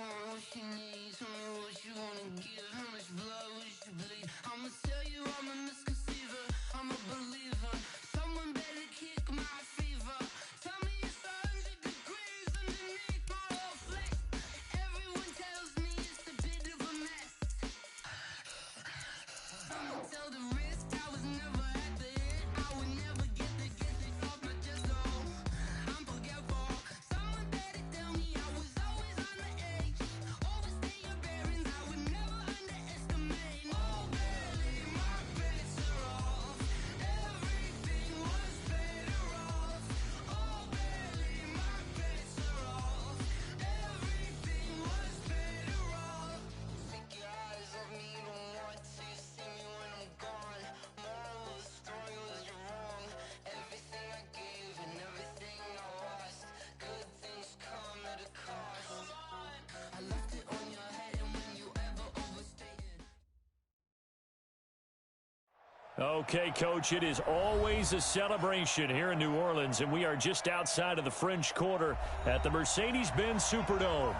want, what you need. Tell me what you wanna give. How much blood would you bleed? I'ma tell you I'm a misconceiver. I'm a believer. Someone better kick my fever. Tell me it's 100 degrees underneath my whole flesh. Everyone tells me it's a bit of a mess. I'ma tell the risk I was never at the end. I would never get this off my chest. Oh, I'm forgetful. Someone better tell me I was always on the edge. Overstay your bearings, I would never underestimate. Oh, barely, my bets are off. Everything was better off. Oh, barely, my bets are off. Everything was better off. Take your eyes off me, don't want to see me when I'm gone. Moral of the story was you're wrong. Everything I gave and everything I lost. Good things come at a cost. I left it on your head, and when you ever overstay it. Okay, Coach, it is always a celebration here in New Orleans, and we are just outside of the French Quarter at the Mercedes-Benz Superdome.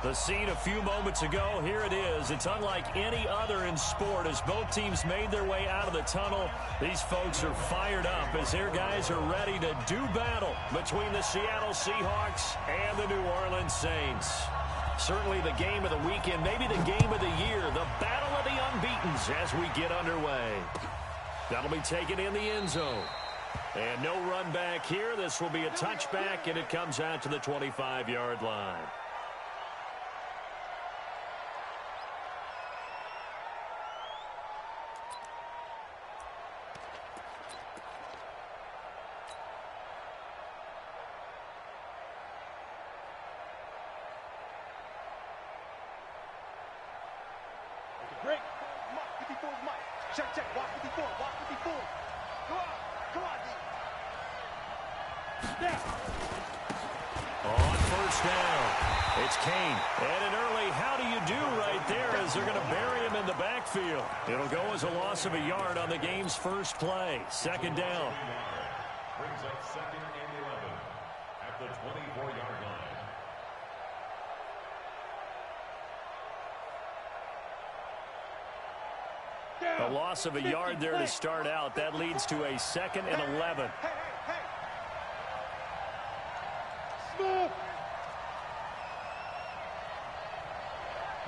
The scene a few moments ago, here it is. It's unlike any other in sport as both teams made their way out of the tunnel. These folks are fired up as their guys are ready to do battle between the Seattle Seahawks and the New Orleans Saints. Certainly the game of the weekend, maybe the game of the year, the battle of the unbeatens as we get underway. That'll be taken in the end zone. And no run back here. This will be a touchback, and it comes out to the 25-yard line. Break. Mike, 54 is Mike. Check. Walk 54. Walk 54. Come on, D. Now. On first down, it's Kane. And an early how do you do right there as they're going to bury him in the backfield. It'll go as a loss of a yard on the game's first play. Second down. Brings up 2nd and 11 at the 24-yard line. A loss of a yard there to start out. That leads to a 2nd and 11. Hey. Small.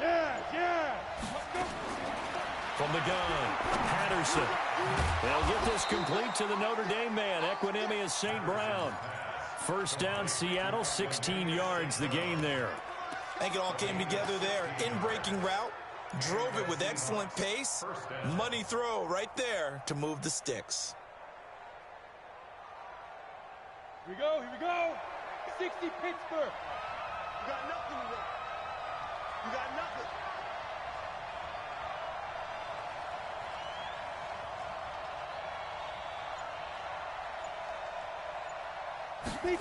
Yeah. Let's go. From the gun, Patterson. They'll get this complete to the Notre Dame man, Equinemius St. Brown. First down, Seattle, 16 yards, the gain there. I think it all came together there. In-breaking route. Drove it with excellent pace. Money throw right there to move the sticks. Here we go. 60 Pittsburgh. You got nothing to run. You got nothing. Big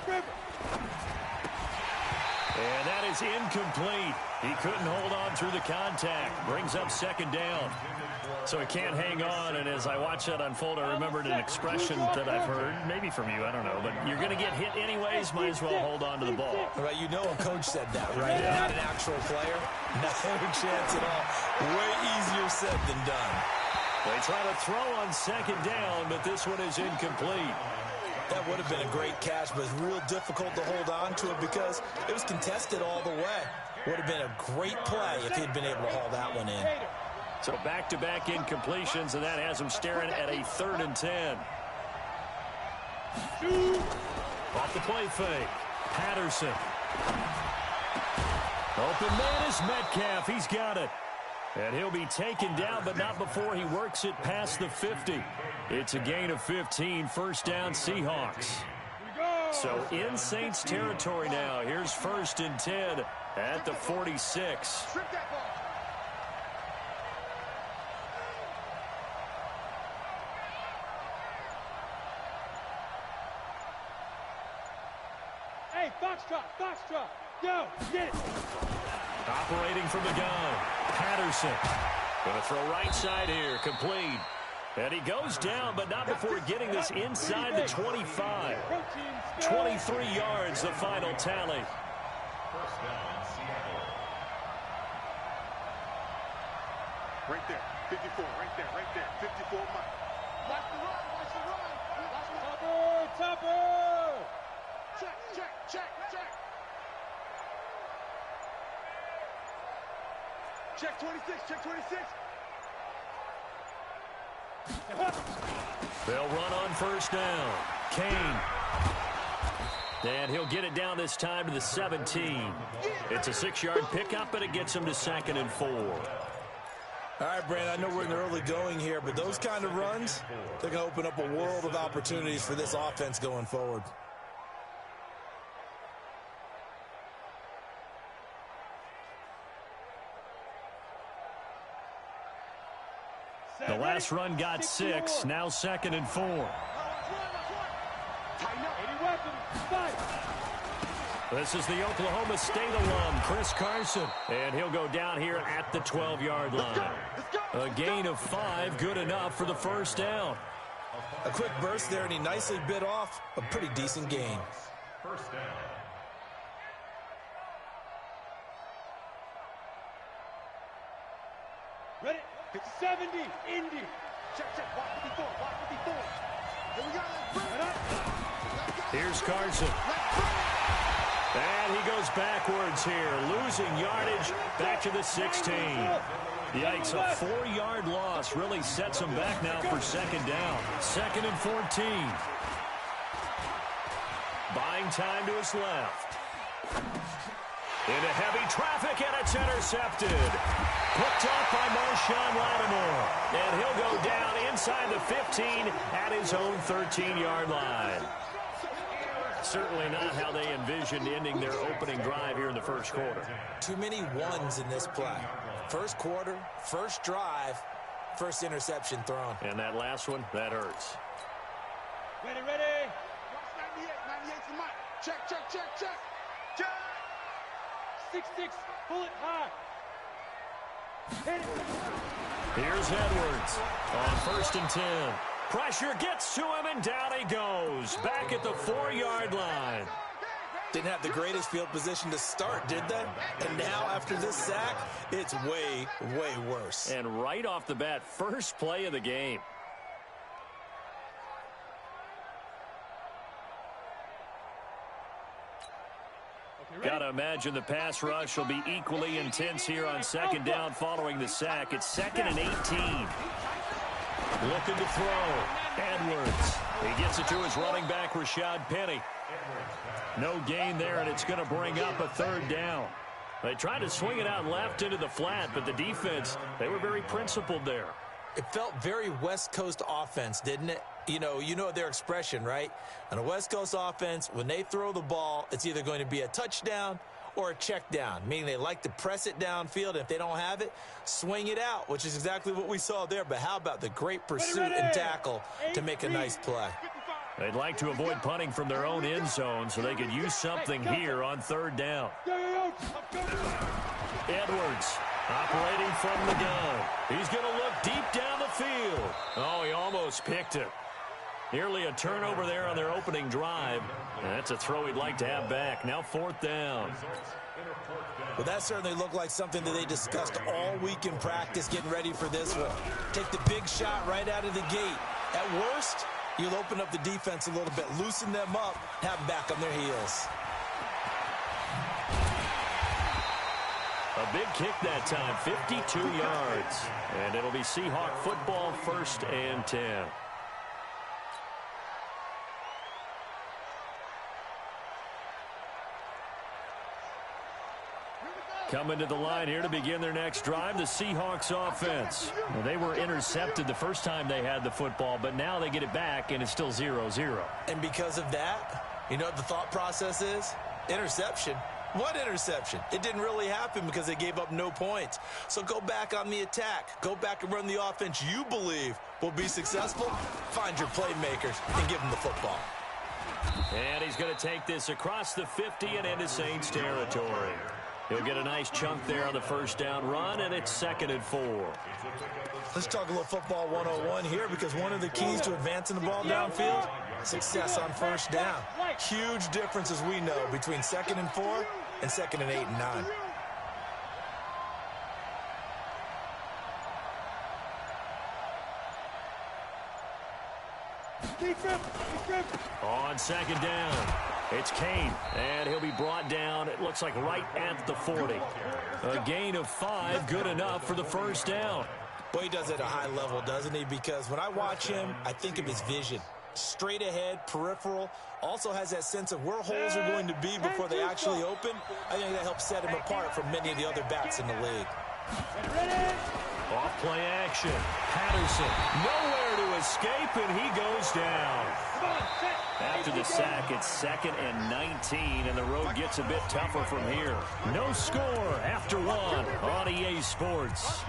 River. And that is incomplete. He couldn't hold on through the contact. Brings up second down. So he can't hang on, and as I watch that unfold, I remembered an expression that I've heard, maybe from you, I don't know, but you're going to get hit anyways, might as well hold on to the ball. Right, you know a coach said that, right? Yeah. Not an actual player. No chance at all. Way easier said than done. They try to throw on second down, but this one is incomplete. That would have been a great catch, but it's real difficult to hold on to it because it was contested all the way. Would have been a great play if he'd been able to haul that one in. So back-to-back incompletions, and that has him staring at a 3rd and 10. Off the play fake. Patterson. Open man is Metcalf. He's got it. And he'll be taken down, but not before he works it past the 50. It's a gain of 15, first down Seahawks. So in Saints territory now. Here's 1st and 10 at the 46. Hey, Foxtrot. Yo, get it. Operating from the gun, Patterson. Going to throw right side here, complete. And he goes down, but not before getting this inside the 25. 23 yards, the final tally. First down, Seattle. Right there. 54. Right there. Right there. 54 Mike. Watch the run. Watch the run. Watch the run. Topper. Check. Check. Check. Check. Check 26. Check 26. They'll run on first down. Kane. And he'll get it down this time to the 17. It's a 6-yard pickup, and it gets him to 2nd and 4. All right, Brandon, I know we're in the early going here, but those kind of runs, they're going to open up a world of opportunities for this offense going forward. The last run got 6, now 2nd and 4. This is the Oklahoma State alum, Chris Carson, and he'll go down here at the 12-yard line. A gain of 5, good enough for the first down. A quick burst there, and he nicely bit off a pretty decent gain. First down. Ready? 70. Indy. Check, check. Watch 54. Watch 54. Here we go. Here's Carson. And he goes backwards here, losing yardage back to the 16. Yikes, a 4-yard loss really sets him back now for 2nd down. 2nd and 14. Buying time to his left. Into heavy traffic, and it's intercepted. Picked off by Marshawn Lattimore. And he'll go down inside the 15 at his own 13-yard line. Certainly not how they envisioned ending their opening drive here in the first quarter. Too many ones in this play. First quarter, first drive, first interception thrown. And that last one, that hurts. Ready, ready. Watch 98. 98 for Mike. Check, check, check, check. Check. 6-6. Pull it high. Hit it. Here's Edwards on 1st and 10. Pressure gets to him, and down he goes. Back at the 4-yard line. Didn't have the greatest field position to start, did they? And now, after this sack, it's way, way worse. And right off the bat, first play of the game. Got to imagine the pass rush will be equally intense here on 2nd down following the sack. It's 2nd and 18. Looking to throw. Edwards. He gets it to his running back, Rashad Penny. No gain there, and it's going to bring up a 3rd down. They tried to swing it out left into the flat, but the defense, they were very principled there. It felt very West Coast offense, didn't it? You know their expression, right? On a West Coast offense, when they throw the ball, it's either going to be a touchdown or a check down, meaning they like to press it downfield. If they don't have it, swing it out, which is exactly what we saw there. But how about the great pursuit and tackle to make a nice play? They'd like to avoid punting from their own end zone so they could use something here on 3rd down. Edwards operating from the gun. He's going to look deep down the field. Oh, he almost picked it. Nearly a turnover there on their opening drive. And that's a throw he'd like to have back. Now 4th down. Well, that certainly looked like something that they discussed all week in practice, getting ready for this one. Take the big shot right out of the gate. At worst, you'll open up the defense a little bit, loosen them up, have them back on their heels. A big kick that time, 52 yards. And it'll be Seahawk football, 1st and 10. Coming to the line here to begin their next drive, the Seahawks offense. Well, they were intercepted the first time they had the football, but now they get it back, and it's still 0-0. And because of that, you know what the thought process is? Interception. What interception? It didn't really happen because they gave up no points. So go back on the attack. Go back and run the offense you believe will be successful. Find your playmakers and give them the football. And he's going to take this across the 50 and into Saints territory. He'll get a nice chunk there on the 1st down run, and it's 2nd and 4. Let's talk a little football 101 here, because one of the keys to advancing the ball downfield, success on 1st down. Huge difference, as we know, between 2nd and 4 and 2nd and 8 and 9. On second down, it's Kane, and he'll be brought down, it looks like right at the 40. A gain of 5, good enough for the first down. Well, he does it at a high level, doesn't he? Because when I watch him, I think of his vision. Straight ahead, peripheral, also has that sense of where holes are going to be before they actually open. I think that helps set him apart from many of the other backs in the league. Off play action. Patterson, nowhere to escape, and he goes down. After the sack, it's 2nd and 19, and the road gets a bit tougher from here. No score after 1 on EA Sports.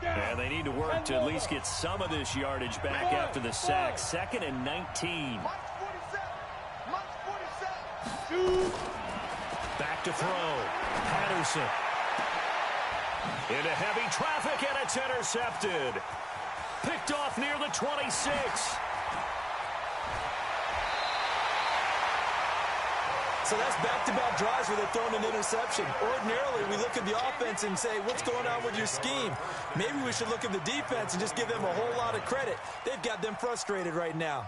And they need to work to at least get some of this yardage back after the sack. 2nd and 19. Back to throw. Patterson. Into heavy traffic, and it's intercepted. Picked off near the 26. So that's back-to-back drives where they're throwing an interception. Ordinarily, we look at the offense and say, what's going on with your scheme? Maybe we should look at the defense and just give them a whole lot of credit. They've got them frustrated right now.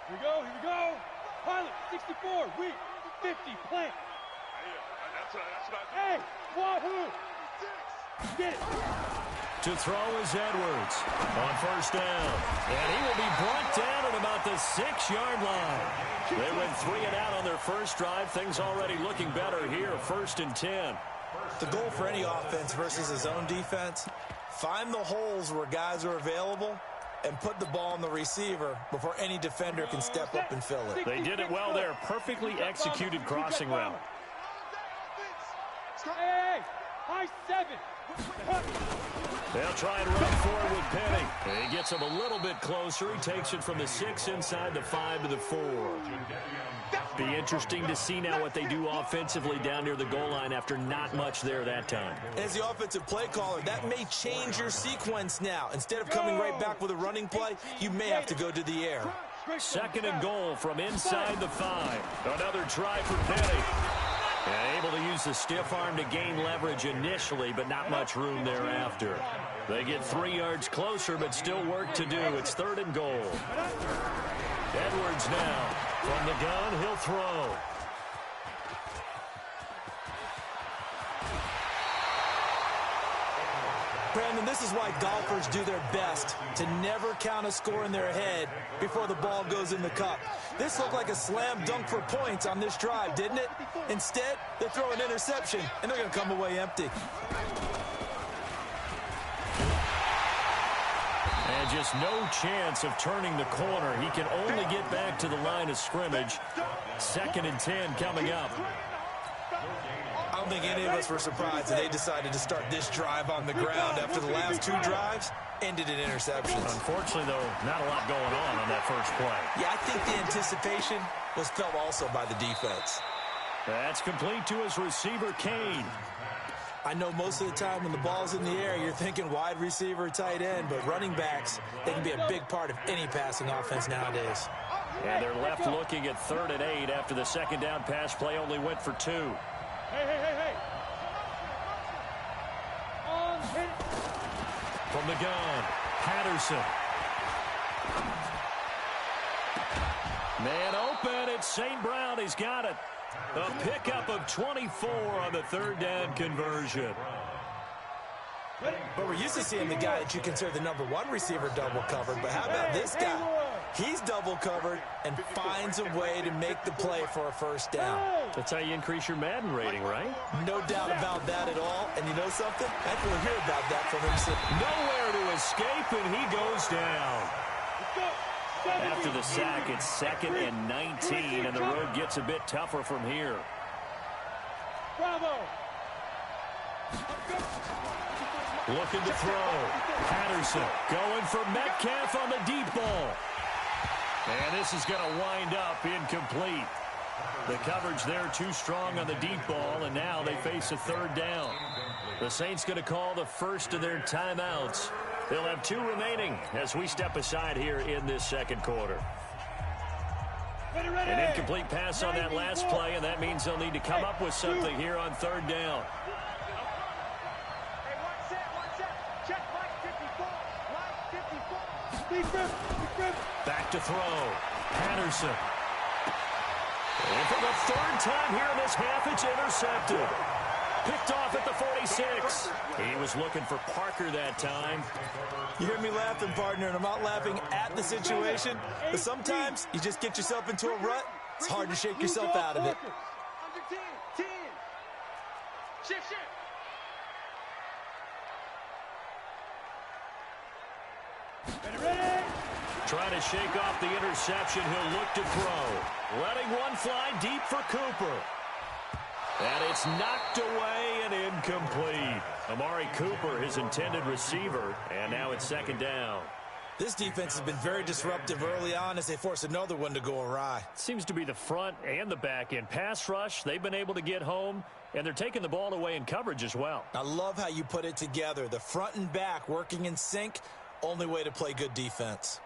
Here we go, here we go. Pilot, 64, weak, 50, plant. Hey, wahoo! Get it. To throw is Edwards on first down. And he will be brought down at about the 6-yard line. They went 3 and out on their first drive. Things already looking better here. 1st and 10. The goal for any offense versus his own defense, find the holes where guys are available and put the ball on the receiver before any defender can step up and fill it. They did it well there. Perfectly executed crossing route. Hey, high 7. They'll try and run forward with Penny. He gets him a little bit closer. He takes it from the 6 inside the 5 to the 4. Be interesting to see now what they do offensively down near the goal line after not much there that time. As the offensive play caller, that may change your sequence now. Instead of coming right back with a running play, you may have to go to the air. 2nd and goal from inside the 5. Another try for Penny. And able to use the stiff arm to gain leverage initially, but not much room thereafter. They get 3 yards closer, but still work to do. It's 3rd and goal. Edwards now. From the gun, he'll throw. Brandon, this is why golfers do their best to never count a score in their head before the ball goes in the cup. This looked like a slam dunk for points on this drive, didn't it? Instead, they throw an interception, and they're going to come away empty. And just no chance of turning the corner. He can only get back to the line of scrimmage. 2nd and 10 coming up. I don't think any of us were surprised that they decided to start this drive on the ground after the last 2 drives ended in interceptions. Unfortunately, though, not a lot going on that first play. Yeah, I think the anticipation was felt also by the defense. That's complete to his receiver, Kane. I know most of the time when the ball's in the air, you're thinking wide receiver, tight end, but running backs, they can be a big part of any passing offense nowadays. And they're left looking at 3rd and 8 after the 2nd down pass play only went for 2. Hey. On hit. From the gun, Patterson. Man open, it's St. Brown. He's got it. A pickup of 24 on the 3rd down conversion. But we're used to seeing the guy that you consider the #1 receiver double covered. But how about this guy? He's double covered and finds a way to make the play for a first down. That's how you increase your Madden rating, right? No doubt about that at all. And you know something? I think we'll hear about that from him soon. Nowhere to escape, and he goes down. After the sack, it's 2nd and 19, and the road gets a bit tougher from here. Bravo. Looking to throw. Patterson going for Metcalf on the deep ball. And this is going to wind up incomplete. The coverage there too strong on the deep ball, and now they face a 3rd down. The Saints going to call the first of their timeouts. They'll have 2 remaining as we step aside here in this second quarter. An incomplete pass on that last play, and that means they'll need to come up with something here on third down. Back to throw. Patterson. And for the 3rd time here in this half, it's intercepted. Picked off at the 46. He was looking for Parker that time. You hear me laughing, partner, and I'm not laughing at the situation, but sometimes you just get yourself into a rut. It's hard to shake yourself out of it. Under 10, 10. Shift. Ready? Trying to shake off the interception. He'll look to throw. Letting one fly deep for Cooper. And it's knocked away and incomplete. Amari Cooper, his intended receiver, and now it's 2nd down. This defense has been very disruptive early on as they force another one to go awry. Seems to be the front and the back end. Pass rush, they've been able to get home, and they're taking the ball away in coverage as well. I love how you put it together. The front and back working in sync, only way to play good defense.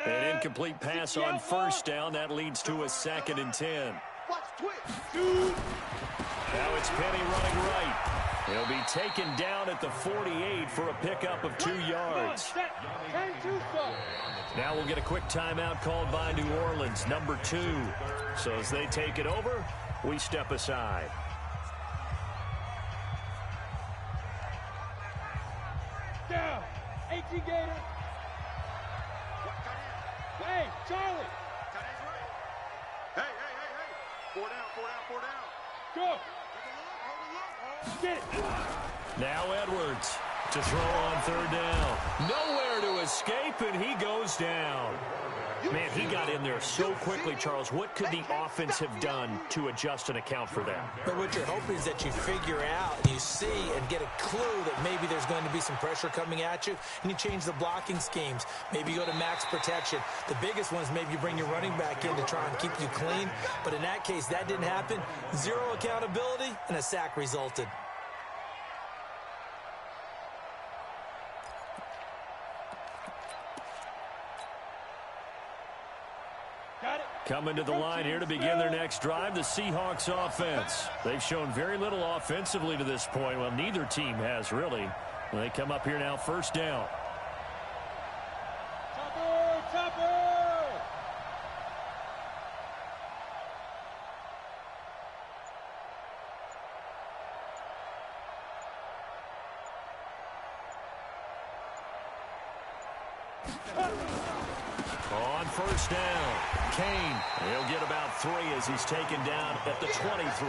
An incomplete pass on 1st down. That leads to a 2nd and 10. Now it's Penny running right. He'll be taken down at the 48 for a pickup of 2 yards. Now we'll get a quick timeout called by New Orleans, number 2. So as they take it over, we step aside. Down. 18 Gator. Hey, Charlie. Hey. 4 down. Go. Get it. Now Edwards to throw on 3rd down. Nowhere to escape, and he goes down. Man, he got in there so quickly, Charles. What could the offense have done to adjust and account for that? But what you're hoping is that you figure out, you see, and get a clue that maybe there's going to be some pressure coming at you, and you change the blocking schemes. Maybe you go to max protection. The biggest one is maybe you bring your running back in to try and keep you clean. But in that case, that didn't happen. 0 accountability, and a sack resulted. Coming to the line here to begin their next drive, the Seahawks offense. They've shown very little offensively to this point. Well, neither team has, really. They come up here now, 1st down. Topper! On 1st down, Kane. He'll get about 3 as he's taken down at the 23.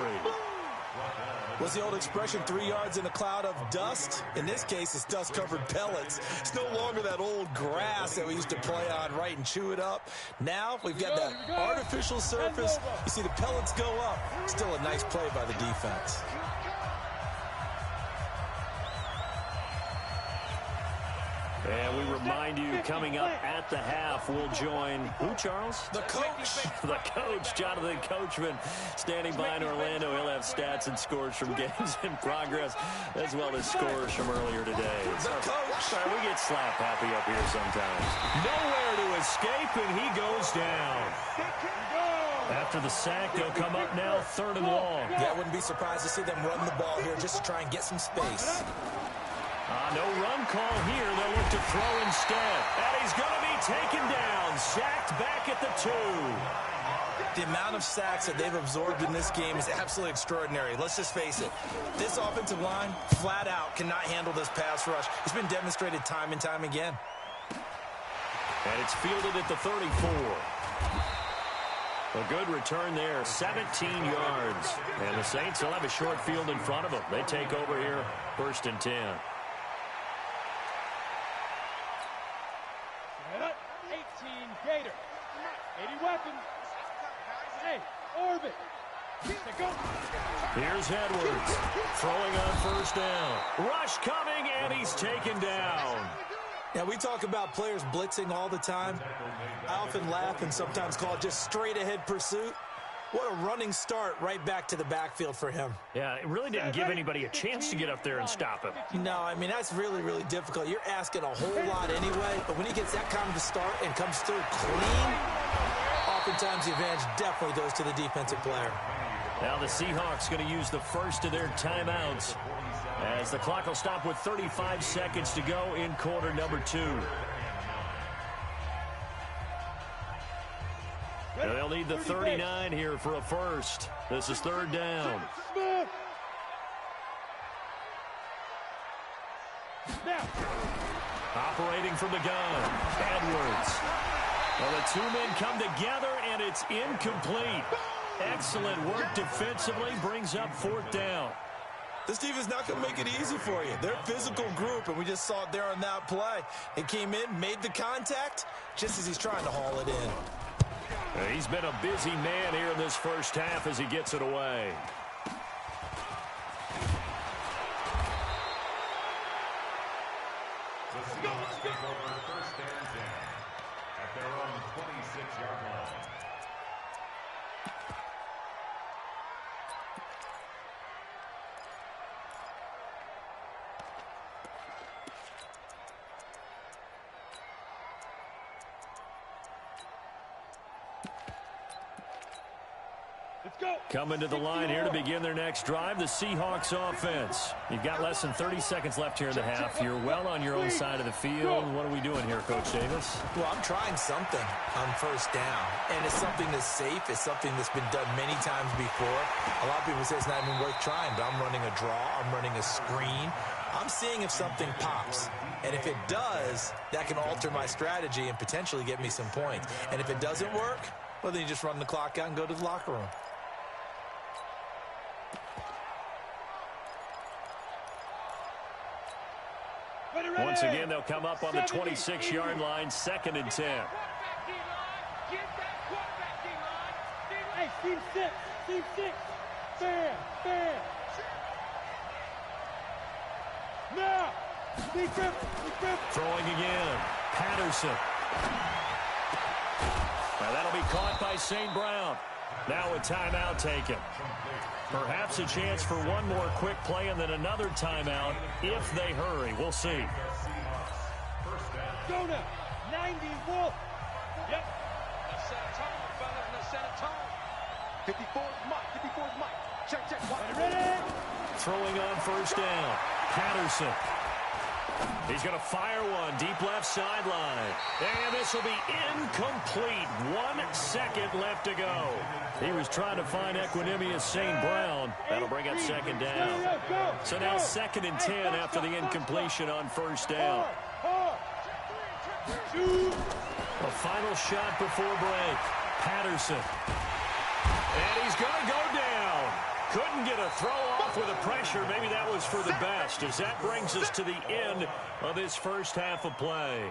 What's the old expression, 3 yards in a cloud of dust? In this case, it's dust-covered pellets. It's no longer that old grass that we used to play on, right, and chew it up. Now we've got that artificial surface. You see the pellets go up. Still a nice play by the defense. And we remind you, coming up at the half, we'll join who, Charles? The coach. The coach, Jonathan Coachman, standing by in Orlando. He'll have stats and scores from games in progress, as well as scores from earlier today. The coach. Sorry, we get slap happy up here sometimes. Nowhere to escape, and he goes down. After the sack, they'll come up now 3rd and long. Yeah, I wouldn't be surprised to see them run the ball here just to try and get some space. No run call here. They'll look to throw instead. And he's going to be taken down. Sacked back at the 2. The amount of sacks that they've absorbed in this game is absolutely extraordinary. Let's just face it. This offensive line, flat out, cannot handle this pass rush. It's been demonstrated time and time again. And it's fielded at the 34. A good return there, 17 yards. And the Saints will have a short field in front of them. They take over here, 1st and 10. 18 Gator. 80 weapons. Hey, orbit. Here's Edwards throwing on 1st down. Rush coming, and he's taken down. Now, we talk about players blitzing all the time. I often laugh and sometimes call it just straight-ahead pursuit. What a running start right back to the backfield for him. Yeah, it really didn't give anybody a chance to get up there and stop him. No, I mean, that's really, really difficult. You're asking a whole lot anyway, but when he gets that kind of a start and comes through clean, oftentimes the advantage definitely goes to the defensive player. Now the Seahawks going to use the first of their timeouts as the clock will stop with 35 seconds to go in quarter number 2. They'll need the 39 here for a first. This is third down. Operating from the gun, Edwards. Well, the two men come together, and it's incomplete. Excellent work defensively, brings up fourth down. This defense not going to make it easy for you. They're a physical group, and we just saw it there on that play. It came in, made the contact, just as he's trying to haul it in. He's been a busy man here in this first half as he gets it away. The Seahawks take over first and 10 at their own 26-yard line. Coming to the line here to begin their next drive, the Seahawks offense. You've got less than 30 seconds left here in the half. You're well on your own side of the field. What are we doing here, Coach Davis? Well, I'm trying something on first down, and it's something that's safe. It's something that's been done many times before. A lot of people say it's not even worth trying, but I'm running a draw. I'm running a screen. I'm seeing if something pops. And if it does, that can alter my strategy and potentially get me some points. And if it doesn't work, well, then you just run the clock out and go to the locker room. Once again, they'll come up on the 26-yard line, second and 10. Hey, team six. Bam. Now, defense. Throwing again, Patterson. Now that'll be caught by St. Brown. Now a timeout taken. Perhaps a chance for one more quick play and then another timeout if they hurry. We'll see. Go now. 90 Wolf. Yep. Let's set a tone, fellas. Let's set a tone. 54's Mike. Check. Ready? Throwing on first down, Patterson. He's going to fire one deep left sideline. And this will be incomplete. 1 second left to go. He was trying to find equanimous St. Brown. That'll bring up second down. So now second and 10 after the incompletion on first down. A final shot before break. Patterson. And he's going to go down. Couldn't get a throw off with the pressure. Maybe that was for the best, as that brings us to the end of this first half of play.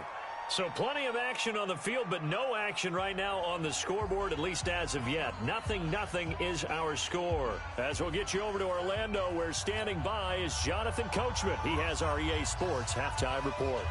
So plenty of action on the field, but no action right now on the scoreboard, at least as of yet. 0-0 is our score. As we'll get you over to Orlando, where standing by is Jonathan Coachman. He has our EA Sports halftime report.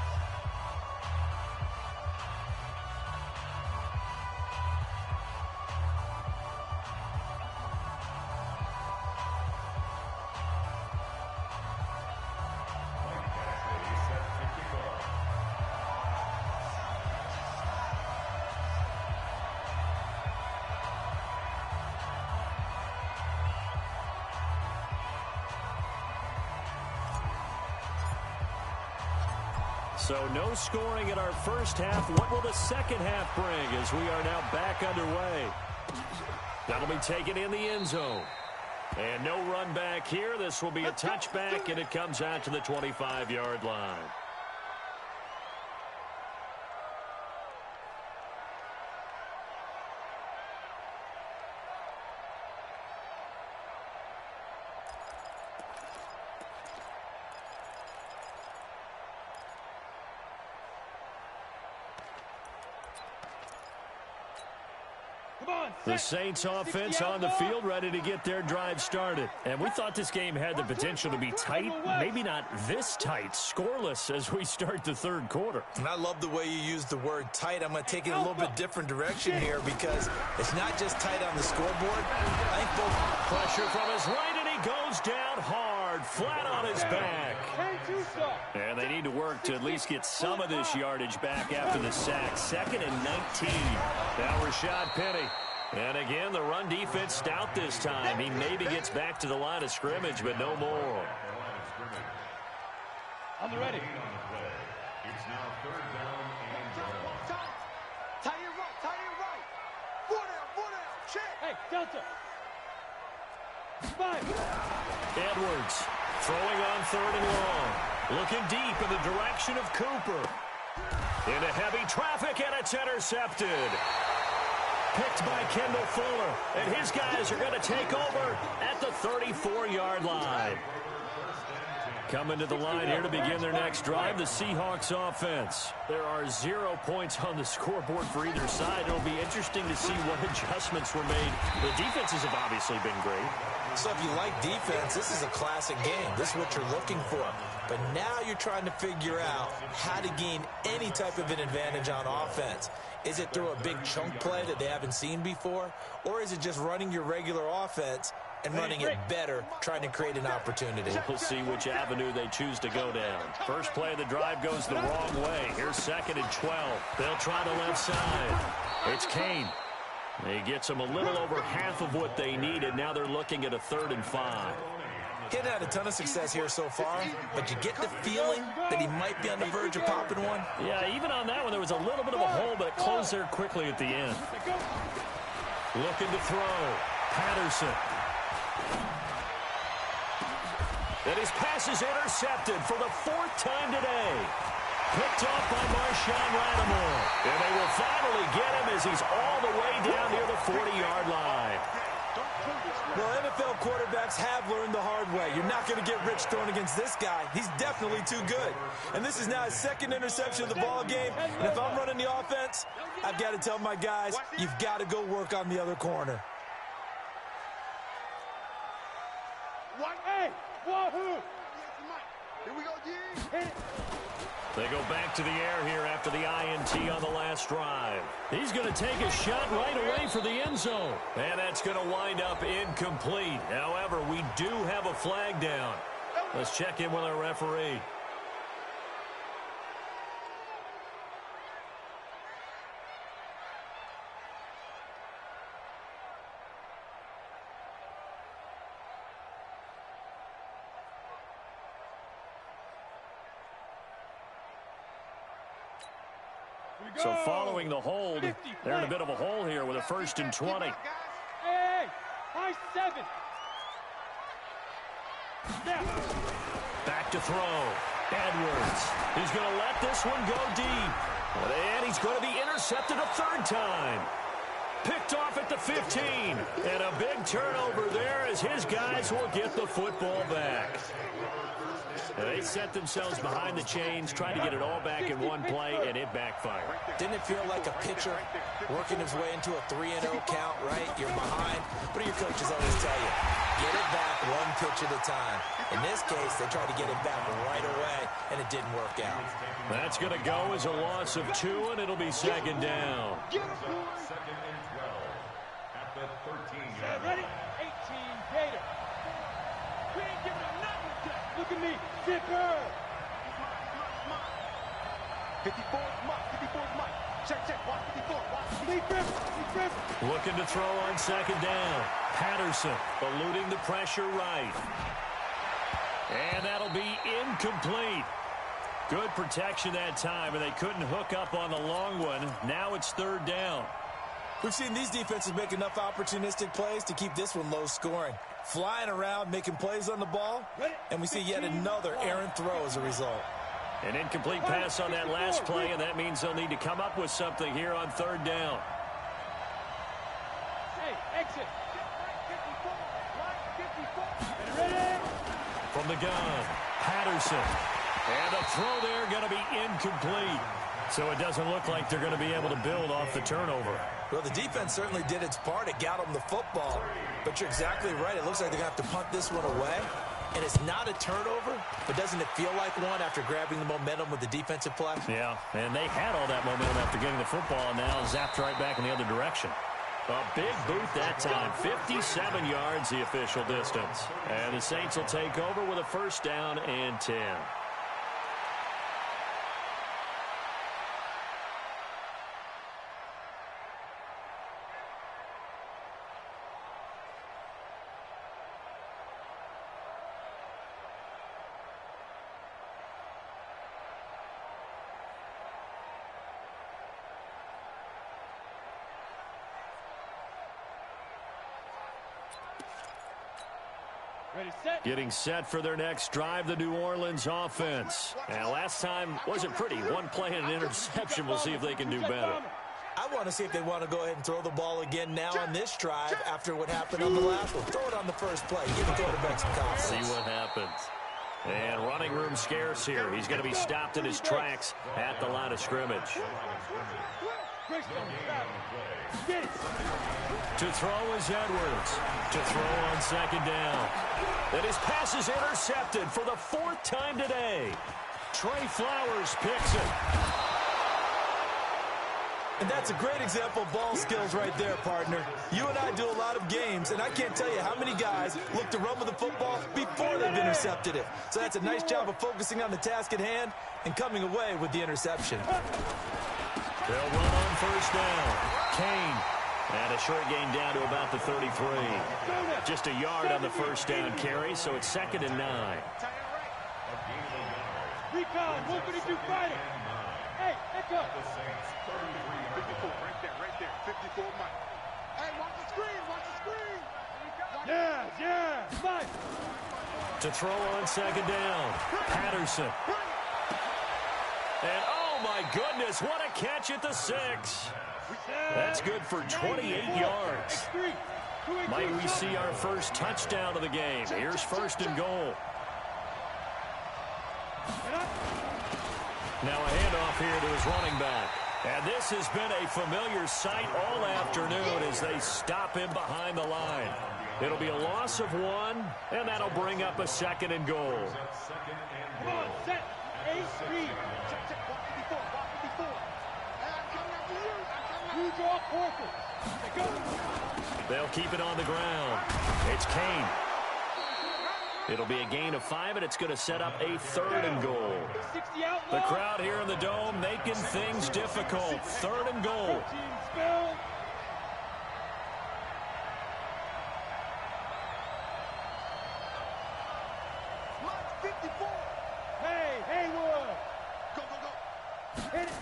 So no scoring in our first half. What will the second half bring as we are now back underway? That'll be taken in the end zone. And no run back here. This will be a touchback, and it comes out to the 25-yard line. Come on, The set. Saints 60 offense out on the ball. field, ready to get their drive started. And we thought this game had the potential to be tight, maybe not this tight, scoreless as we start the third quarter. And I love the way you use the word tight. I'm going to take it a little bit different direction here because it's not just tight on the scoreboard. I think both Pressure from his right, and he goes down hard, flat on his back. And they need to work to at least get some of this yardage back after the sack. 2nd and 19. Now Rashad Penny. And again, the run defense stout this time. He maybe gets back to the line of scrimmage, but no more. On the ready. It's now 3rd down and goal. Tie it right, tie it right. 4 down, check. Hey, Delta. 5. Edwards throwing on 3rd and long. Looking deep in the direction of Cooper. Into heavy traffic, and it's intercepted. Picked by Kendall Fuller. And his guys are going to take over at the 34-yard line. Coming to the line here to begin their next drive, the Seahawks offense. There are 0 points on the scoreboard for either side. It'll be interesting to see what adjustments were made. The defenses have obviously been great. So if you like defense, this is a classic game. This is what you're looking for. But now you're trying to figure out how to gain any type of an advantage on offense. Is it through a big chunk play that they haven't seen before? Or is it just running your regular offense and running it better, trying to create an opportunity? We'll see which avenue they choose to go down. First play of the drive goes the wrong way. Here's 2nd and 12. They'll try the left side. It's Kane. He gets them a little over half of what they needed. Now they're looking at a 3rd and 5. He hadn't had a ton of success here so far, but you get the feeling that he might be on the verge of popping one. Yeah, even on that one, there was a little bit of a hole, but it closed there quickly at the end. Looking to throw. Patterson. And his pass is intercepted for the 4th time today. Picked off by Marshawn Lattimore. And they will finally get him as he's all the way down near the 40-yard line. Well, NFL quarterbacks have learned the hard way. You're not going to get rich throwing against this guy. He's definitely too good. And this is now his 2nd interception of the ball game. And if I'm running the offense, I've got to tell my guys, you've got to go work on the other corner. Hey, wahoo! Here we go, G. Hit it. They go back to the air here after the INT on the last drive. He's going to take a shot right away for the end zone. And that's going to wind up incomplete. However, we do have a flag down. Let's check in with our referee. So following the hold, they're in a bit of a hole here with a 1st and 20. Hey, high 7. Snap. Back to throw. Edwards. He's going to let this one go deep. And he's going to be intercepted a 3rd time. Picked off at the 15. And a big turnover there as his guys will get the football back. They set themselves behind the chains, trying to get it all back in one play, and it backfired. Didn't it feel like a pitcher working his way into a 3-0 count, right? You're behind. What do your coaches always tell you? Get it back one pitch at a time. In this case, they tried to get it back right away, and it didn't work out. That's going to go as a loss of 2, and it'll be 2nd down. 2nd and 12 at the 13-yard line. Ready? 18, Gator. We ain't giving him nothing to check. Look at me. Zipper. 54 Mike. Check. Watch 54. Watch. Lee Griffin. Looking to throw on 2nd down. Patterson eluding the pressure right. And that'll be incomplete. Good protection that time, and they couldn't hook up on the long one. Now it's 3rd down. We've seen these defenses make enough opportunistic plays to keep this one low scoring. Flying around, making plays on the ball, and we see yet another errant throw as a result. An incomplete pass on that last play, and that means they'll need to come up with something here on 3rd down. Hey, exit. 54. Ready? From the gun, Patterson. And the throw there going to be incomplete. So it doesn't look like they're going to be able to build off the turnover. Well, the defense certainly did its part. It got them the football. But you're exactly right. It looks like they're going to have to punt this one away. And it's not a turnover, but doesn't it feel like one after grabbing the momentum with the defensive play? Yeah, and they had all that momentum after getting the football, and now zapped right back in the other direction. A big boot that time, 57 yards the official distance. And the Saints will take over with a first down and 10. Ready, set. Getting set for their next drive, the New Orleans offense. And last time wasn't pretty. One play and an interception. We'll see if they can do better. I want to see if they want to go ahead and throw the ball again now on this drive after what happened on the last one. Throw it on the first play. Give the quarterback some confidence. See what happens. And running room scarce here. He's going to be stopped in his tracks at the line of scrimmage. To throw is Edwards. To throw on second down. And his pass is intercepted for the fourth time today. Trey Flowers picks it. And that's a great example of ball skills right there, partner. You and I do a lot of games, and I can't tell you how many guys look to run with the football before they've intercepted it. So that's a nice job of focusing on the task at hand and coming away with the interception. They'll run on first down. Kane. And a short gain down to about the 33. Just a yard on the first down carry, so it's 2nd and 9. Recon, 152 fighter. Hey, echo. 54, right there. 54, Mike. Hey, watch the screen. Yeah, Mike. To throw on second down. Patterson. And oh my goodness, what a catch at the 6. That's good for 28 yards. Might we see our first touchdown of the game? Here's 1st and goal. Now a handoff here to his running back. And this has been a familiar sight all afternoon as they stop him behind the line. It'll be a loss of 1, and that'll bring up a 2nd and goal. Come on, set. A-speed. They'll keep it on the ground. It's Kane. It'll be a gain of 5, and it's going to set up a 3rd and goal. The crowd here in the Dome making things difficult. 3rd and goal. Hey, Haywood. Go. Hit it.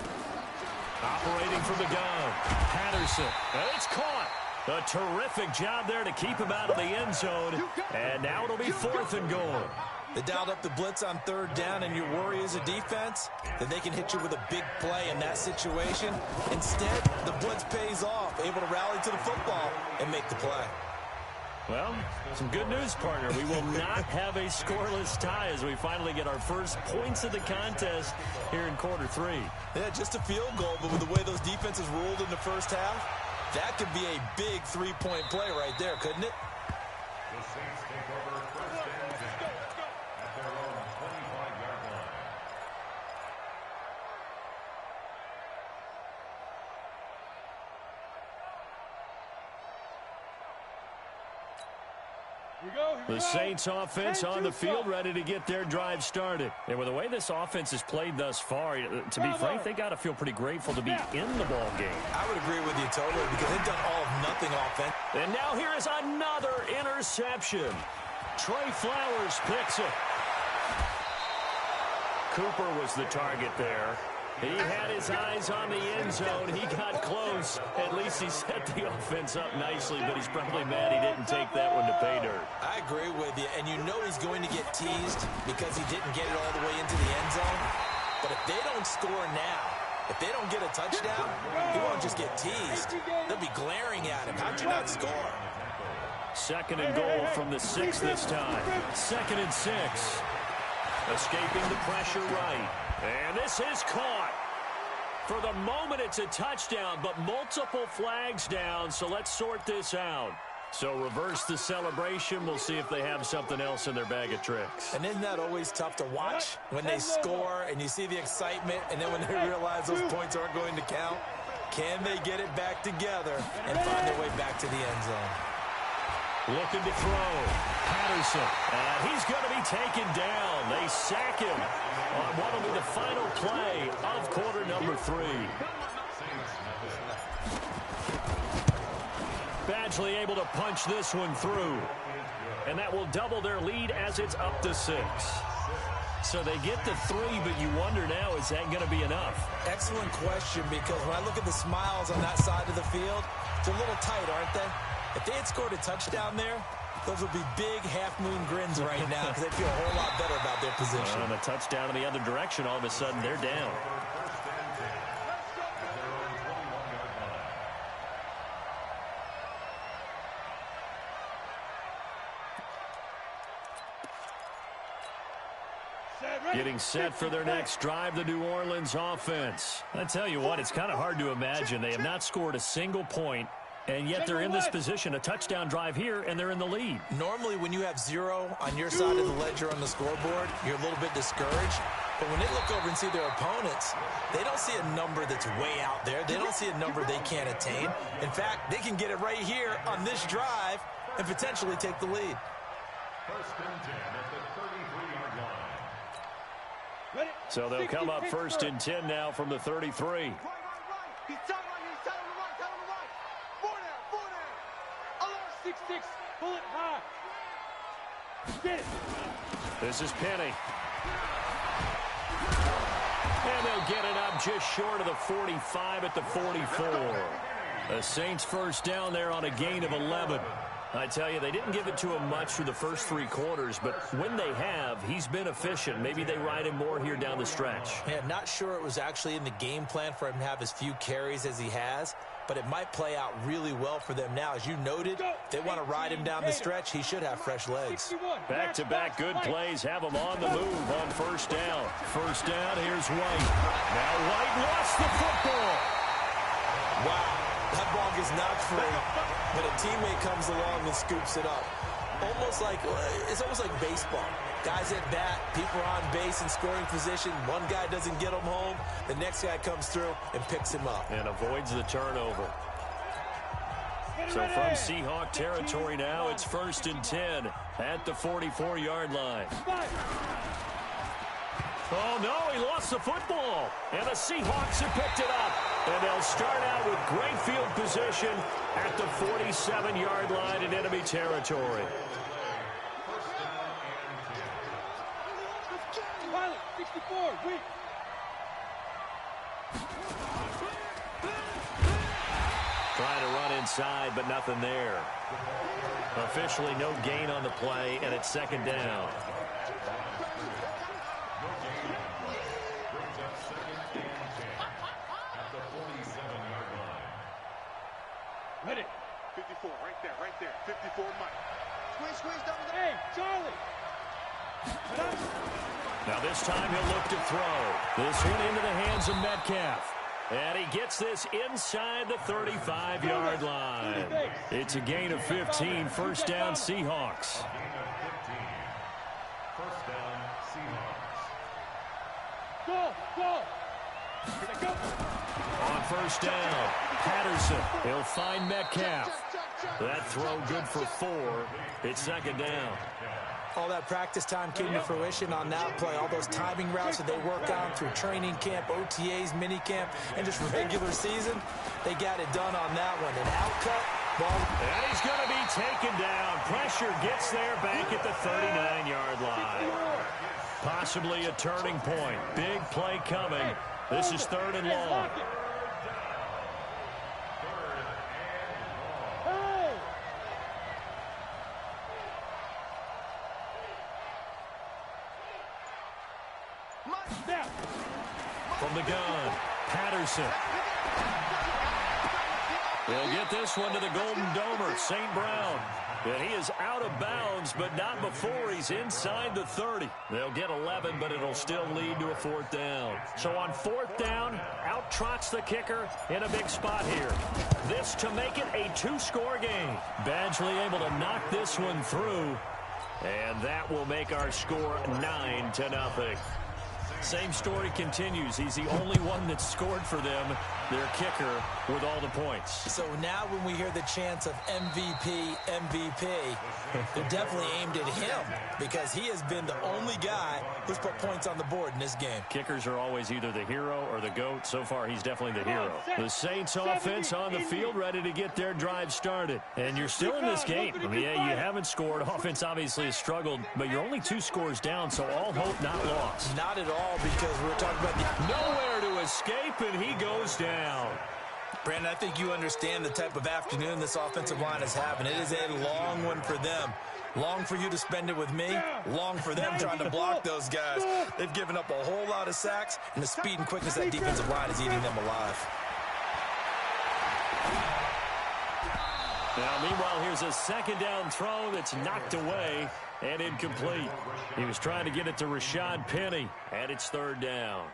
Operating from the gun. Patterson. And it's caught. A terrific job there to keep him out of the end zone. And now it'll be 4th and goal. They dialed up the blitz on 3rd down, and your worry as a defense that they can hit you with a big play in that situation. Instead, the blitz pays off, able to rally to the football and make the play. Well, some good news, partner. We will not have a scoreless tie as we finally get our first points of the contest here in quarter 3. Yeah, just a field goal, but with the way those defenses ruled in the first half, that could be a big 3-point play right there, couldn't it? The Saints take over 1st and 10 at their own 25-yard line. The Saints offense on the field ready to get their drive started. And with the way this offense has played thus far, to be frank, they got to feel pretty grateful to be in the ball game. I would agree with you totally because they've done all of nothing offense. And now here is another interception. Trey Flowers picks it. Cooper was the target there. He had his eyes on the end zone. He got close. At least he set the offense up nicely, but he's probably mad he didn't take that one to pay dirt. I agree with you, and you know he's going to get teased because he didn't get it all the way into the end zone. But if they don't score now, if they don't get a touchdown, he won't just get teased. They'll be glaring at him. How'd you not score? 2nd and goal from the 6 this time. 2nd and 6. Escaping the pressure right. And this is caught. For the moment, it's a touchdown, but multiple flags down, so let's sort this out. So reverse the celebration. We'll see if they have something else in their bag of tricks. And isn't that always tough to watch when they score and you see the excitement, and then when they realize those points aren't going to count? Can they get it back together and find their way back to the end zone? Looking to throw. Patterson. And he's going to be taken down. They sack him on what will be the final play of quarter number 3. Badgley able to punch this one through. And that will double their lead as it's up to 6. So they get the 3, but you wonder now, is that going to be enough? Excellent question, because when I look at the smiles on that side of the field, they're a little tight, aren't they? If they had scored a touchdown there, those would be big half-moon grins right now because they'd feel a whole lot better about their position. And a touchdown in the other direction, all of a sudden they're down. Getting set for their next drive, the New Orleans offense. I tell you what, it's kind of hard to imagine. They have not scored a single point, and yet they're in this position, a touchdown drive here, and they're in the lead. Normally, when you have 0 on your side of the ledger on the scoreboard, you're a little bit discouraged. But when they look over and see their opponents, they don't see a number that's way out there. They don't see a number they can't attain. In fact, they can get it right here on this drive and potentially take the lead. First and 10 at the 33-yard line. So they'll come up first and 10 now from the 33. He's telling him right. 4 down. Alert 6-6. Pull it high. Get it. This is Penny. And they'll get it up just short of the 45 at the 44. The Saints first down there on a gain of 11. I tell you, they didn't give it to him much through the first 3 quarters, but when they have, he's been efficient. Maybe they ride him more here down the stretch. Yeah, not sure it was actually in the game plan for him to have as few carries as he has, but it might play out really well for them now. As you noted, if they want to ride him down the stretch, he should have fresh legs. Back-to-back good plays have him on the move on first down. First down, here's White. Now White lost the football. Wow. That ball gets knocked free, but a teammate comes along and scoops it up. It's almost like baseball. Guys at bat, people are on base in scoring position. One guy doesn't get him home. The next guy comes through and picks him up. And avoids the turnover. So from Seahawk territory now, it's first and 10 at the 44-yard line. Oh, no, he lost the football. And the Seahawks have picked it up. And they'll start out with great field position at the 47-yard line in enemy territory. Pilot, 64, weak. Trying to run inside, but nothing there. Officially no gain on the play, and it's second down. Ready. 54, right there. 54, Mike. Squeeze, down the hey, Charlie. Now this time he'll look to throw. This one into the hands of Metcalf. And he gets this inside the 35-yard line. It's a gain of 15. First down, Seahawks. First down, Seahawks. Go. On first down, Patterson. He'll find Metcalf. That throw good for 4. It's second down. All that practice time came to fruition on that play. All those timing routes that they work on through training camp, OTAs, minicamp, and just regular season, they got it done on that one. An outcut, ball. And he's going to be taken down. Pressure gets there back at the 39-yard line. Possibly a turning point. Big play coming. This is 3rd and long. From the gun, Patterson. He'll get this one to the Golden Domer, St. Brown. And he is out of bounds, but not before he's inside the 30. They'll get 11, but it'll still lead to a 4th down. So on 4th down, out trots the kicker in a big spot here. This to make it a 2-score game. Badgley able to knock this one through. And that will make our score 9-0. Same story continues. He's the only one that scored for them, their kicker, with all the points. So now when we hear the chants of MVP, MVP, they're definitely aimed at him because he has been the only guy who's put points on the board in this game. Kickers are always either the hero or the GOAT. So far, he's definitely the hero. The Saints offense on the field, ready to get their drive started. And you're still in this game. I mean, yeah, you haven't scored. Offense obviously has struggled, but you're only 2 scores down, so all hope not lost. Not at all, because we were talking about nowhere to escape, and he goes down. Brandon, I think you understand the type of afternoon this offensive line is having. It is a long one for them. Long for you to spend it with me. Long for them trying to block those guys. They've given up a whole lot of sacks, and the speed and quickness of that defensive line is eating them alive. Now, meanwhile, here's a 2nd down throw that's knocked away and incomplete. He was trying to get it to Rashad Penny, and it's 3rd down.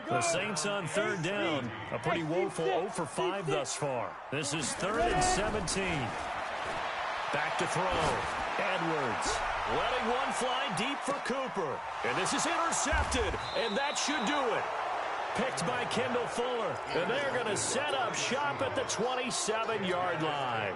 The Saints on 3rd down, a pretty woeful 0 for 5 thus far. This is 3rd and 17. Back to throw. Edwards letting one fly deep for Cooper. And this is intercepted, and that should do it. Picked by Kendall Fuller, and they're going to set up shop at the 27-yard line.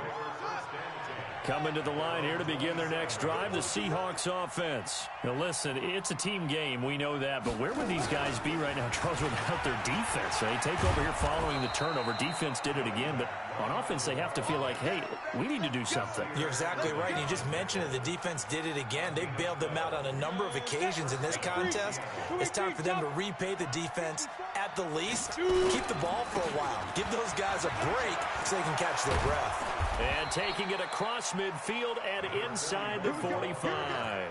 Coming to the line here to begin their next drive, the Seahawks offense. Now listen, it's a team game, we know that, but where would these guys be right now, Charles, without their defense? They take over here following the turnover. Defense did it again, but on offense they have to feel like, hey, we need to do something. You're exactly right. You just mentioned it. The defense did it again. They bailed them out on a number of occasions in this contest. It's time for them to repay the defense at the least. Keep the ball for a while. Give those guys a break so they can catch their breath. And taking it across midfield and inside the 45.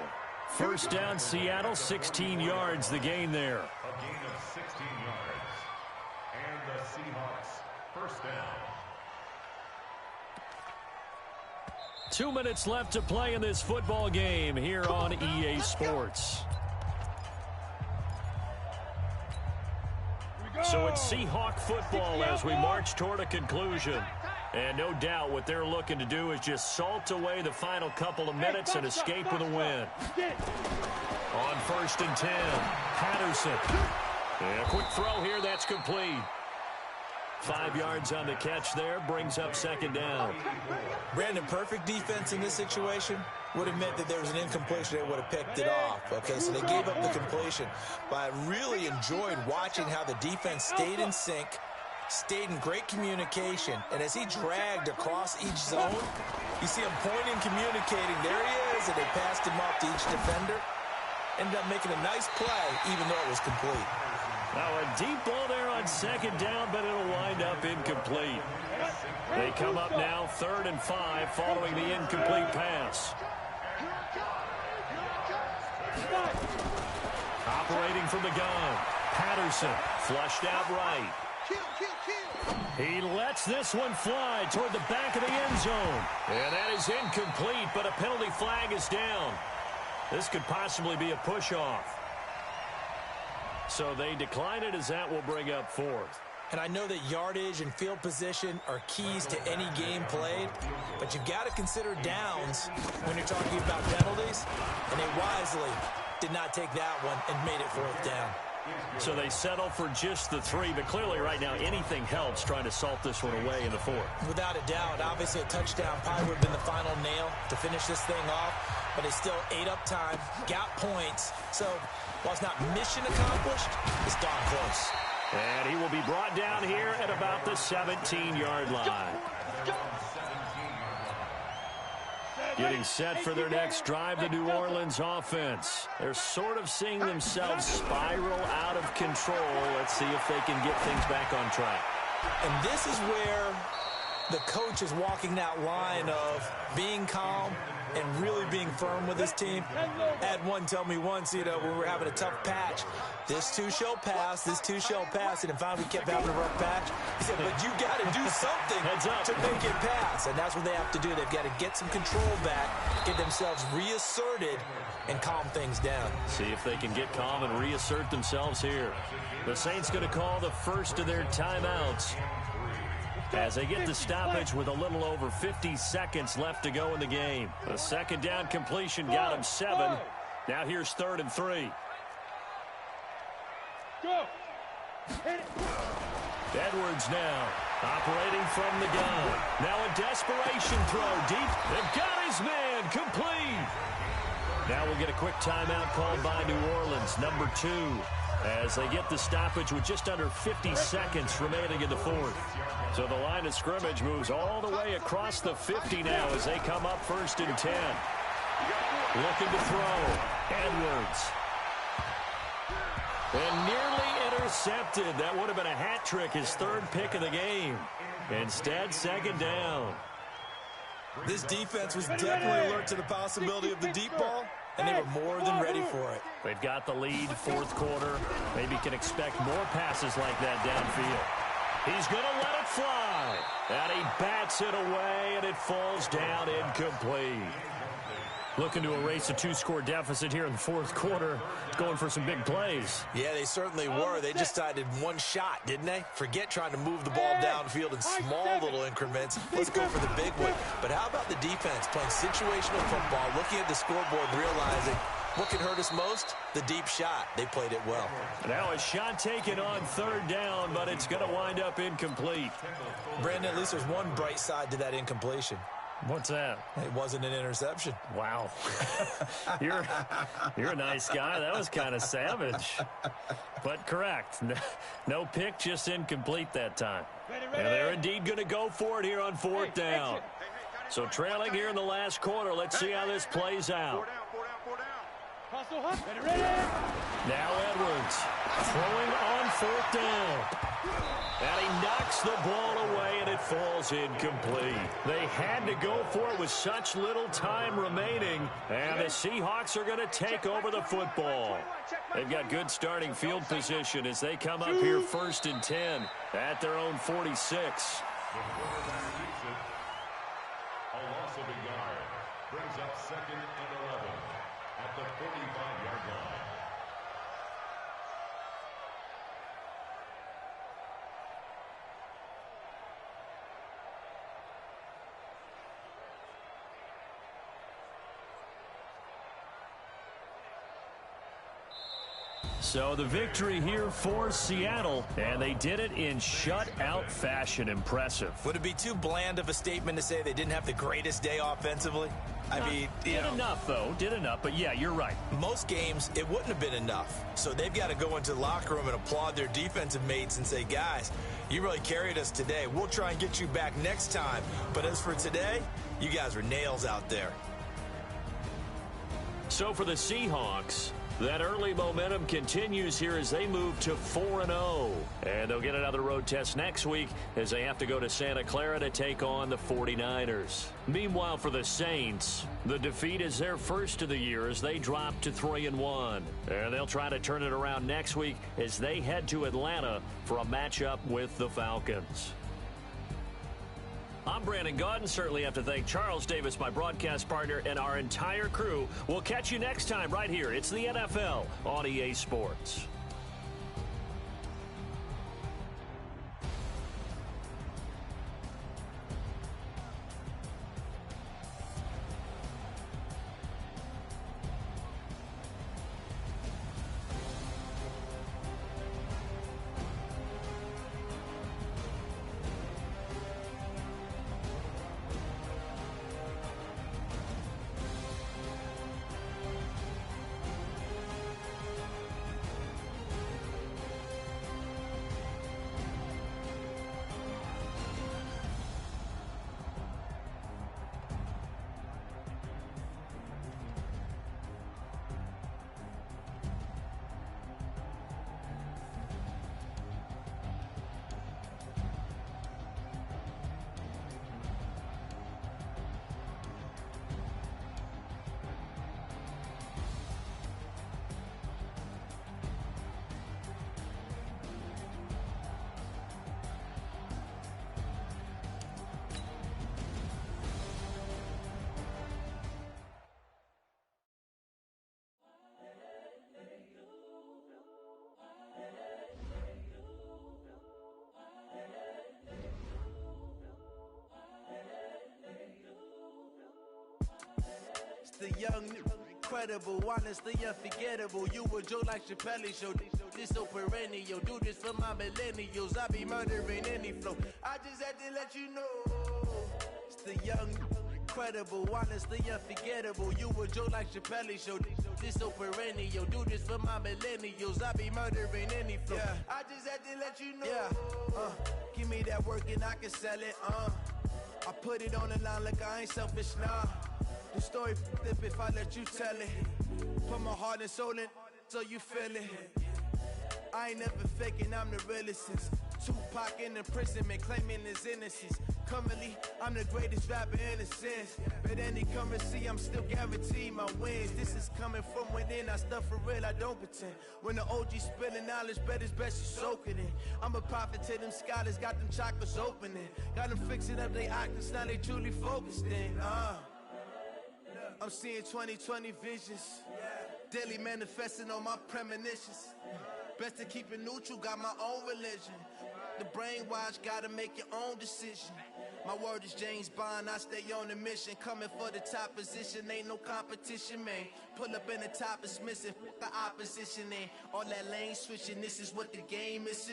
1st down, Seattle, 16 yards, the gain there. A gain of 16 yards. And the Seahawks, 1st down. 2 minutes left to play in this football game here on EA Sports. So it's Seahawk football as we march toward a conclusion. And no doubt what they're looking to do is just salt away the final couple of minutes and escape with a win. On 1st and 10, Patterson. And a quick throw here, that's complete. 5 yards on the catch there, brings up 2nd down. Brandon, perfect defense in this situation would have meant that there was an incompletion. They would have picked it off. Okay, so they gave up the completion. But I really enjoyed watching how the defense stayed in sync, stayed in great communication, and as he dragged across each zone, you see him pointing, communicating. There he is, and they passed him off to each defender. Ended up making a nice play, even though it was complete. Now a deep ball there on 2nd down, but it'll wind up incomplete. They come up now 3rd and 5 following the incomplete pass. Operating from the gun, Patterson flushed out right. He lets this one fly toward the back of the end zone. And that is incomplete, but a penalty flag is down. This could possibly be a push-off. So they decline it as that will bring up 4th. And I know that yardage and field position are keys to any game played, but you've got to consider downs when you're talking about penalties, and they wisely did not take that one and made it 4th down. So they settle for just the 3, but clearly right now anything helps trying to salt this one away in the 4th. Without a doubt, obviously a touchdown probably would have been the final nail to finish this thing off, but they still ate up time, got points, so while it's not mission accomplished, it's darn close. And he will be brought down here at about the 17-yard line. Getting set for their next drive, the New Orleans offense. They're sort of seeing themselves spiral out of control. Let's see if they can get things back on track. And this is where the coach is walking that line of being calm and really being firm with his team. I had one tell me once, when we were having a tough patch, this too shall pass, this too shall pass, and if finally we kept having a rough patch, he said, but you got to do something to make it pass, and that's what they have to do. They've got to get some control back, get themselves reasserted, and calm things down. See if they can get calm and reassert themselves here. The Saints going to call the first of their timeouts as they get the stoppage with a little over 50 seconds left to go in the game. The second down completion got him 7. Now here's 3rd and 3. Go. Edwards now operating from the gun. Now a desperation throw deep. They've got his man complete. Now we'll get a quick timeout called by New Orleans, number 2, as they get the stoppage with just under 50 seconds remaining in the fourth. So the line of scrimmage moves all the way across the 50 now as they come up 1st and 10. Looking to throw. Edwards. And nearly intercepted. That would have been a hat trick, his 3rd pick of the game. Instead, 2nd down. This defense was definitely alert to the possibility of the deep ball, and they were more than ready for it. They've got the lead, 4th quarter. Maybe can expect more passes like that downfield. He's going to let it fly. And he bats it away, and it falls down incomplete. Looking to erase a 2-score deficit here in the 4th quarter. Going for some big plays. Yeah, they certainly were. They just decided one shot, didn't they? Forget trying to move the ball downfield in small little increments. Let's go for the big one. But how about the defense playing situational football, looking at the scoreboard and realizing what can hurt us most? The deep shot. They played it well. Now a shot taken on 3rd down, but it's going to wind up incomplete. Brandon, at least there's one bright side to that incompletion. What's that? It wasn't an interception. Wow. You're a nice guy. That was kind of savage. But correct. No pick, just incomplete that time. And they're indeed going to go for it here on 4th down. So trailing here in the last quarter. Let's see how this plays out. Now Edwards throwing on 4th down. And he knocks the ball away, and it falls incomplete. They had to go for it with such little time remaining, and the Seahawks are going to take over the football. They've got good starting field position as they come up here 1st and 10 at their own 46. A loss of a yard brings up 2nd and 11 at the 45-yard line. So the victory here for Seattle, and they did it in shutout fashion. Impressive. Would it be too bland of a statement to say they didn't have the greatest day offensively? I mean, did enough, though. Did enough, but yeah, you're right. Most games, it wouldn't have been enough. So they've got to go into the locker room and applaud their defensive mates and say, guys, you really carried us today. We'll try and get you back next time. But as for today, you guys were nails out there. So for the Seahawks, that early momentum continues here as they move to 4-0. And they'll get another road test next week as they have to go to Santa Clara to take on the 49ers. Meanwhile, for the Saints, the defeat is their first of the year as they drop to 3-1. And they'll try to turn it around next week as they head to Atlanta for a matchup with the Falcons. I'm Brandon Gaudin. Certainly have to thank Charles Davis, my broadcast partner, and our entire crew. We'll catch you next time right here. It's the NFL on EA Sports. the young, incredible, honestly unforgettable. You a joke like Chappelle show. This so perennial. Do this for my millennials. I be murdering any flow. I just had to let you know. It's the young, incredible, honestly unforgettable. You a joke like Chappelle show. This so perennial. Do this for my millennials. I be murdering any flow. Yeah. I just had to let you know. Yeah. Give me that work and I can sell it. I put it on the line like I ain't selfish, nah. The story flip if I let you tell it. Put my heart and soul in so you feel it. I ain't never faking, I'm the realest since Tupac in imprisonment, claiming his innocence. Currently, I'm the greatest rapper in a sense. But any currency, I'm still guaranteed my wins. This is coming from within, I stuff for real, I don't pretend. When the OG spilling knowledge, bet it's best you soak it in. I'm a prophet to them scholars, got them chakras opening. Got them fixing up they octaves, now they truly focused in. I'm seeing 2020 visions. Daily manifesting on my premonitions. Best to keep it neutral, got my own religion. The brainwash, gotta make your own decision. My word is James Bond, I stay on a mission. Coming for the top position, ain't no competition, man. Pull up in the top is missing, the opposition ain't. All that lane switching, this is what the game is.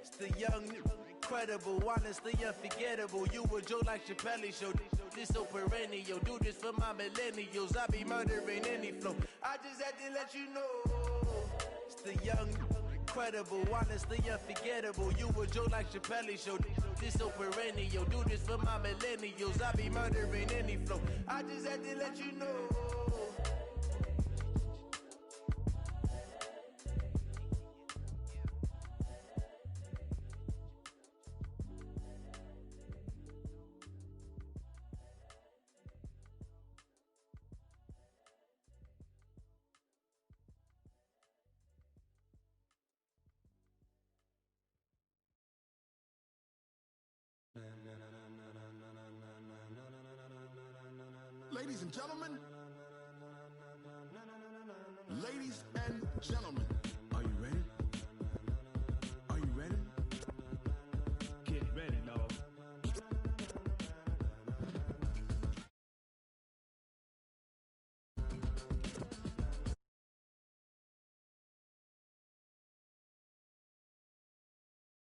It's the young, incredible, honestly unforgettable. You a joke like Chappelle show. This so perennial. Do this for my millennials. I be murdering any flow. I just had to let you know. It's the young, incredible, honestly unforgettable. You a joke like Chappelle show. This so perennial. Do this for my millennials. I be murdering any flow. I just had to let you know. Ladies and gentlemen, ladies and gentlemen,